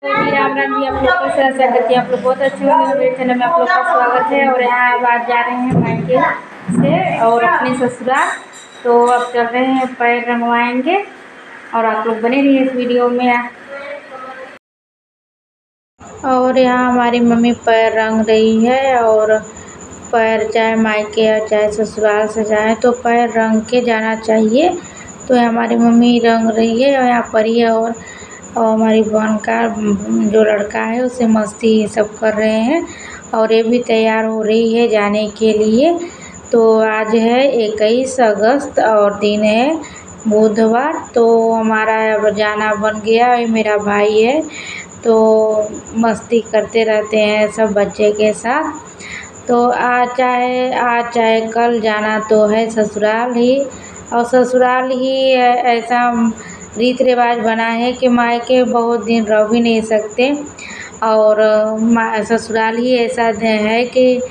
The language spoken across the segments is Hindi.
तो जी राम राम जी, आप लोग का स्वागत है। आप लोग बहुत अच्छे होंगे। मेरे चैनल में आप लोग का स्वागत है। और यहाँ अब आज जा रहे हैं मायके से और अपने ससुराल। तो अब चल रहे हैं, पैर रंगवाएंगे और आप लोग बने रहिए इस वीडियो में। और यहाँ हमारी मम्मी पैर रंग रही है। और पैर चाहे मायके या चाहे ससुराल से जाए तो पैर रंग के जाना चाहिए। तो हमारी मम्मी रंग रही है और यहाँ पर ही और हमारी बहन का जो लड़का है उसे मस्ती सब कर रहे हैं। और ये भी तैयार हो रही है जाने के लिए। तो आज है 21 अगस्त और दिन है बुधवार। तो हमारा अब जाना बन गया। ये मेरा भाई है तो मस्ती करते रहते हैं सब बच्चे के साथ। तो आज चाहे कल जाना तो है ससुराल ही। और ससुराल ही ऐसा रीति रिवाज बना है कि मायके बहुत दिन रह भी नहीं सकते। और ससुराल ही ऐसा है कि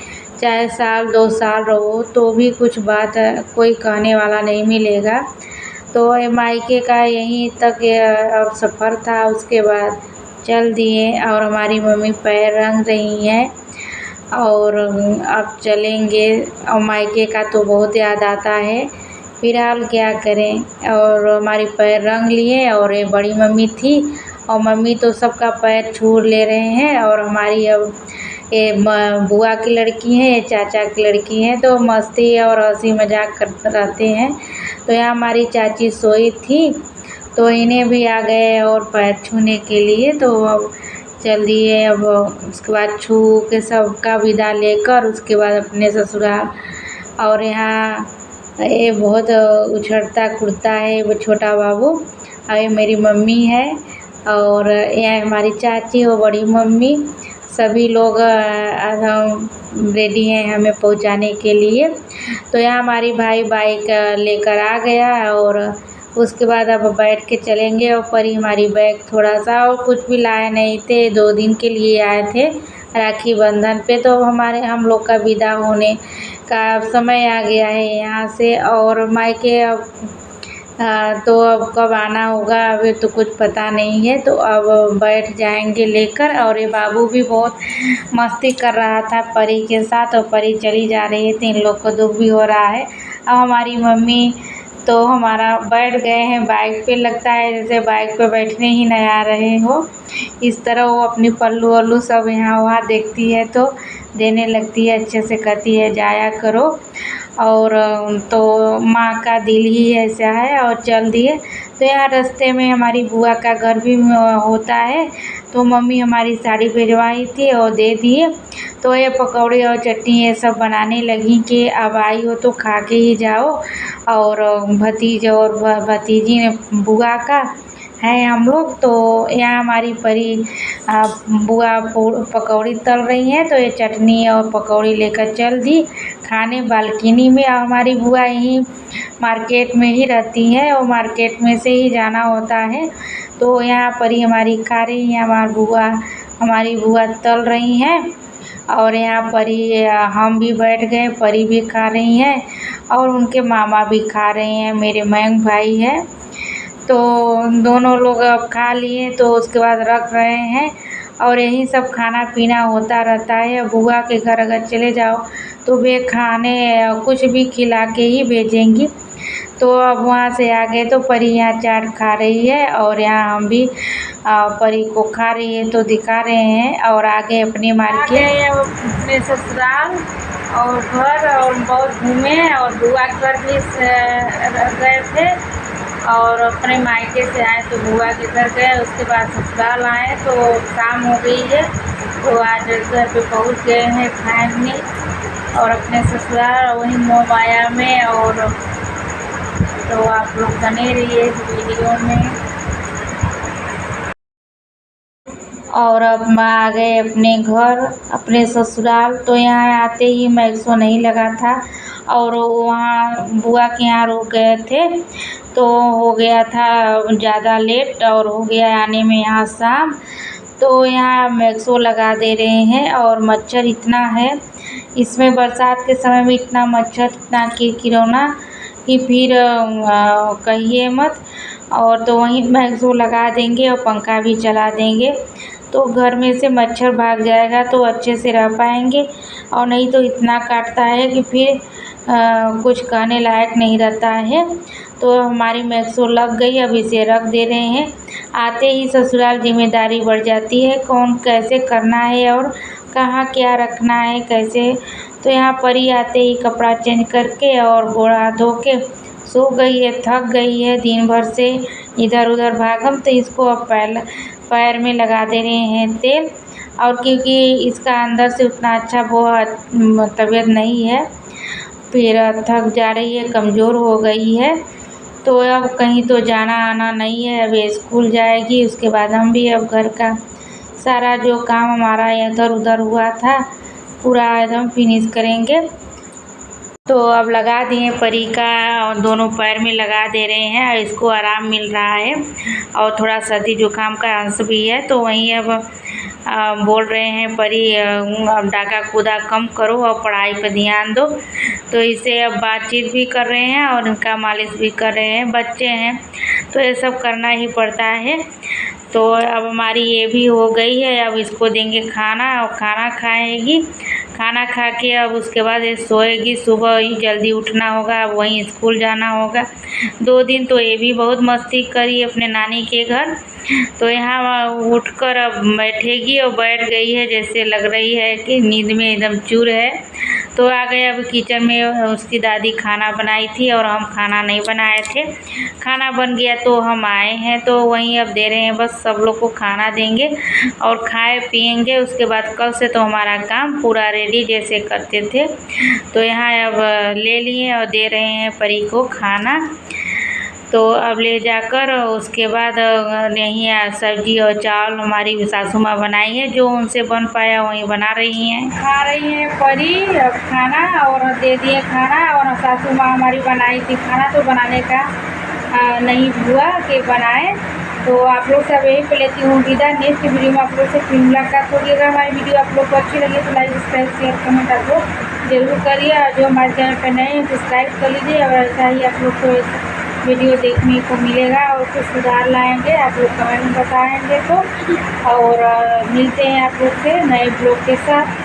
चाहे साल 2 साल रहो तो भी कुछ बात कोई कहने वाला नहीं मिलेगा। तो मायके का यहीं तक अब सफ़र था। उसके बाद चल दिए और हमारी मम्मी पैर रंग रही हैं और अब चलेंगे। और मायके का तो बहुत याद आता है, फिलहाल क्या करें। और हमारी पैर रंग लिए और ये बड़ी मम्मी थी और मम्मी तो सबका पैर छू ले रहे हैं। और हमारी अब ये बुआ की लड़की है, ये चाचा की लड़की है तो मस्ती और हंसी मजाक करते रहते हैं। तो यहाँ हमारी चाची सोई थी तो इन्हें भी आ गए और पैर छूने के लिए। तो अब चल दिए। अब उसके बाद छू के सबका विदा लेकर उसके बाद अपने ससुराल। और यहाँ ये बहुत उछलता कूदता है वो छोटा बाबू। और ये मेरी मम्मी है और ये हमारी चाची और बड़ी मम्मी। सभी लोग हम रेडी हैं हमें पहुंचाने के लिए। तो यहाँ हमारी भाई बाइक लेकर आ गया और उसके बाद अब बैठ के चलेंगे। और पर ही हमारी बैग थोड़ा सा और कुछ भी लाए नहीं थे, 2 दिन के लिए आए थे राखी बंधन पे। तो हम लोग का विदा होने का समय आ गया है यहाँ से। और मायके अब तो अब कब आना होगा अभी तो कुछ पता नहीं है। तो अब बैठ जाएंगे लेकर। और ये बाबू भी बहुत मस्ती कर रहा था परी के साथ और परी चली जा रही थी। इन लोग को दुख भी हो रहा है। अब हमारी मम्मी तो हमारा बैठ गए हैं बाइक पे। लगता है जैसे बाइक पे बैठने ही नहीं आ रहे हो। इस तरह वो अपनी पल्लू वल्लू सब यहाँ वहाँ देखती है तो देने लगती है, अच्छे से कहती है जाया करो। और तो माँ का दिल ही ऐसा है। और चल दिए। तो यहाँ रास्ते में हमारी बुआ का घर भी होता है तो मम्मी हमारी साड़ी भिजवाई थी और दे दिए। तो ये पकौड़े और चटनी ये सब बनाने लगी कि अब आई हो तो खा के ही जाओ। और भतीजे और भतीजी ने बुआ का है हम लोग। तो यहाँ हमारी परी बुआ पकौड़ी तल रही हैं तो ये चटनी और पकौड़ी लेकर चल दी खाने बालकनी में। और हमारी बुआ यहीं मार्केट में ही रहती हैं और मार्केट में से ही जाना होता है। तो यहाँ परी हमारी खा रही हैं, हमारी बुआ तल रही हैं। और यहाँ परी हम भी बैठ गए, परी भी खा रही हैं और उनके मामा भी खा रहे हैं, मेरे मयंक भाई है। तो दोनों लोग अब खा लिए तो उसके बाद रख रहे हैं। और यही सब खाना पीना होता रहता है। बुआ के घर अगर चले जाओ तो वे खाने कुछ भी खिला के ही भेजेंगी। तो अब वहाँ से आ गए तो परी यहाँ चाट खा रही है और यहाँ हम भी परी को खा रही है तो दिखा रहे हैं। और आगे अपने मार्केट अपने ससुराल और घर और बहुत घूमे और बुआ के घर भी गए थे। और अपने मायके से आए तो बुआ के घर गए, उसके बाद ससुराल आए तो शाम हो गई है। तो आज घर पे पहुंच गए हैं फाइनली और अपने ससुराल वहीं मोहमाया में। और तो आप लोग बने रहिए इस वीडियो में। और अब मैं आ गए अपने घर अपने ससुराल। तो यहाँ आते ही मैक्सो नहीं लगा था और वहाँ बुआ के यहाँ रुक गए थे तो हो गया था ज़्यादा लेट और हो गया आने में यहाँ शाम। तो यहाँ मैक्सो लगा दे रहे हैं और मच्छर इतना है इसमें, बरसात के समय में इतना मच्छर इतना किरकिरौना कि फिर कहिए मत। और तो वहीं मैक्सो लगा देंगे और पंखा भी चला देंगे तो घर में से मच्छर भाग जाएगा तो अच्छे से रह पाएंगे, और नहीं तो इतना काटता है कि फिर कुछ कहने लायक नहीं रहता है। तो हमारी मैक्सो लग गई, अब इसे रख दे रहे हैं। आते ही ससुराल जिम्मेदारी बढ़ जाती है, कौन कैसे करना है और कहाँ क्या रखना है कैसे। तो यहाँ परी आते ही कपड़ा चेंज करके और गोड़ हाथ धो के सो गई है, थक गई है दिन भर से इधर उधर भागम। तो इसको अब पैर में लगा दे रहे हैं तेल, और क्योंकि इसका अंदर से उतना अच्छा वो तबीयत नहीं है, फिर थक जा रही है, कमज़ोर हो गई है। तो अब कहीं तो जाना आना नहीं है, अब स्कूल जाएगी। उसके बाद हम भी अब घर का सारा जो काम हमारा इधर उधर हुआ था पूरा एकदम फिनिश करेंगे। तो अब लगा दिए परी का, और दोनों पैर में लगा दे रहे हैं और इसको आराम मिल रहा है, और थोड़ा सर्दी जुकाम का अंश भी है। तो वहीं अब बोल रहे हैं परी अब डाका कूदा कम करो और पढ़ाई पे ध्यान दो। तो इसे अब बातचीत भी कर रहे हैं और इनका मालिश भी कर रहे हैं। बच्चे हैं तो ये सब करना ही पड़ता है। तो अब हमारी ये भी हो गई है, अब इसको देंगे खाना और खाना खाएगी। खाना खा के अब उसके बाद ये सोएगी, सुबह ही जल्दी उठना होगा, अब वहीं स्कूल जाना होगा। 2 दिन तो ये भी बहुत मस्ती करी अपने नानी के घर। तो यहाँ उठकर अब बैठेगी, और बैठ गई है जैसे लग रही है कि नींद में एकदम चूर है। तो आ गए अब किचन में, उसकी दादी खाना बनाई थी और हम खाना नहीं बनाए थे। खाना बन गया तो हम आए हैं, तो वहीं अब दे रहे हैं, बस सब लोग को खाना देंगे और खाए पिएंगे। उसके बाद कल से तो हमारा काम पूरा रेडी जैसे करते थे। तो यहाँ अब ले लिए और दे रहे हैं परी को खाना। तो अब ले जाकर उसके बाद यहीं सब्जी और चावल हमारी सासू माँ बनाई है, जो उनसे बन पाया वहीं बना रही हैं। खा रही हैं परी अब खाना, और दे दिए खाना, और सासू माँ हमारी बनाई थी खाना। तो बनाने का नहीं हुआ कि बनाए। तो आप लोग सब यही पे लेती हूँ विदा। नेक्स्ट वीडियो में आप लोग से फिर मुलाकात होगी। अगर हमारी वीडियो आप लोग को अच्छी लगी तो लाइक सब्सक्राइब शेयर कमेंट आप लोग जरूर करिए, और जो हमारे चैनल पर नए हैं सब्सक्राइब कर लीजिए। और ऐसा ही आप लोग को वीडियो देखने को मिलेगा और कुछ सुधार लाएंगे, आप लोग कमेंट में बताएंगे। तो और मिलते हैं आप लोग से नए ब्लॉग के साथ।